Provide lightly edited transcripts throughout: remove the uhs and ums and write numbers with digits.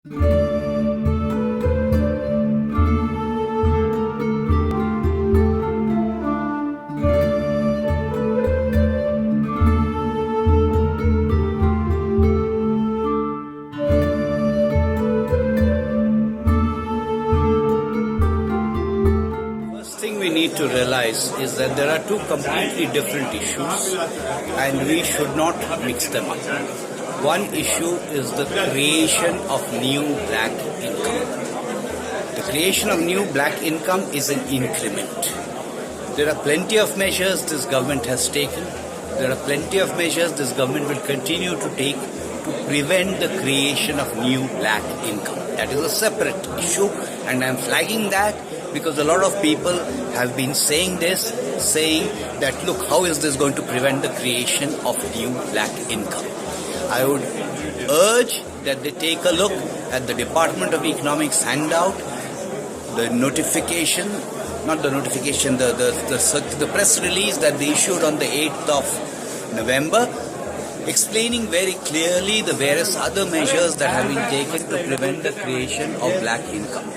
We need to realize is that there are two completely different issues and we should not mix them up. One issue is the creation of new black income. The creation of new black income is an increment. There are plenty of measures this government has taken. There are plenty of measures this government will continue to take to prevent the creation of new black income. That is a separate issue, and I am flagging that because a lot of people have been saying that look, how is this going to prevent the creation of new black income? I would urge that they take a look at the Department of Economics handout, the notification, not the notification, the press release that they issued on the 8th of November, explaining very clearly the various other measures that have been taken to prevent the creation of black income.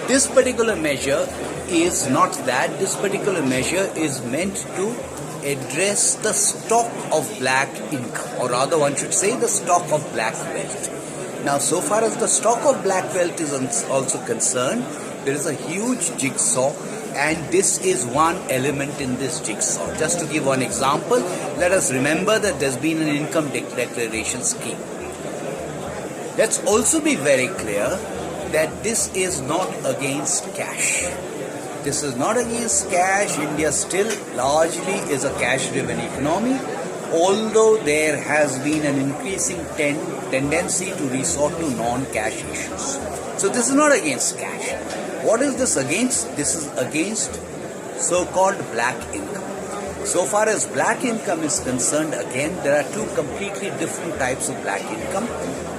This particular measure is not that. This particular measure is meant to address the stock of black income, or rather one should say the stock of black wealth. Now, so far as the stock of black wealth is also concerned, there is a huge jigsaw, and this is one element in this jigsaw. Just to give one example, let us remember that there's been an income declaration scheme. Let's also be very clear that this is not against cash. This is not against cash. India still largely is a cash-driven economy, although there has been an increasing tendency to resort to non-cash issues. So this is not against cash. What is this against? This is against so-called black income. So far as black income is concerned, again, there are two completely different types of black income.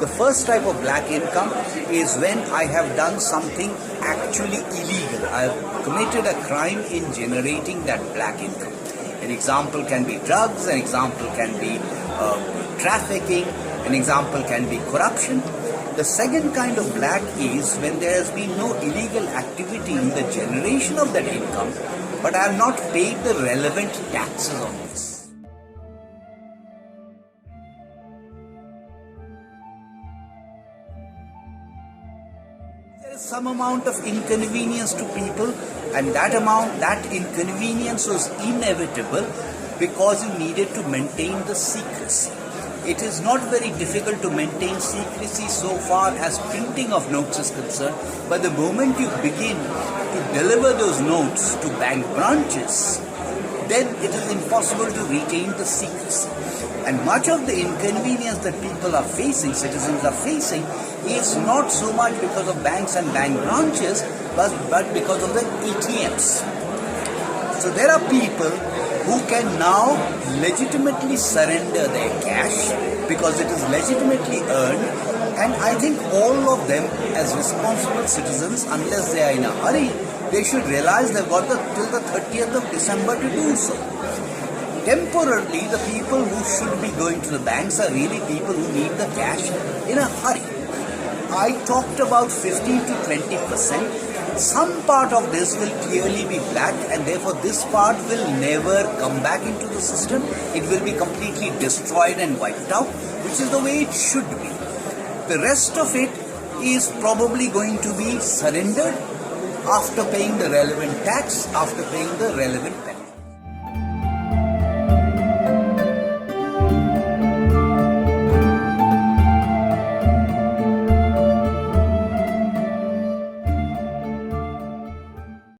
The first type of black income is when I have done something actually illegal. I have committed a crime in generating that black income. An example can be drugs, an example can be trafficking, an example can be corruption. The second kind of black is when there has been no illegal activity in the generation of that income, but I have not paid the relevant taxes on this. There is some amount of inconvenience to people, and that inconvenience was inevitable because you needed to maintain the secrecy. It is not very difficult to maintain secrecy so far as printing of notes is concerned, but the moment you begin to deliver those notes to bank branches, then it is impossible to retain the secrecy. And much of the inconvenience that people are facing, citizens are facing, is not so much because of banks and bank branches, but because of the ATMs. So there are people who can now legitimately surrender their cash because it is legitimately earned, and I think all of them as responsible citizens, unless they are in a hurry, they should realize they've got till the 30th of December to do so. Temporarily, the people who should be going to the banks are really people who need the cash in a hurry. I talked about 15 to 20%. Some part of this will clearly be black, and therefore this part will never come back into the system. It will be completely destroyed and wiped out, which is the way it should be. The rest of it is probably going to be surrendered after paying the relevant tax, after paying the relevant penalty.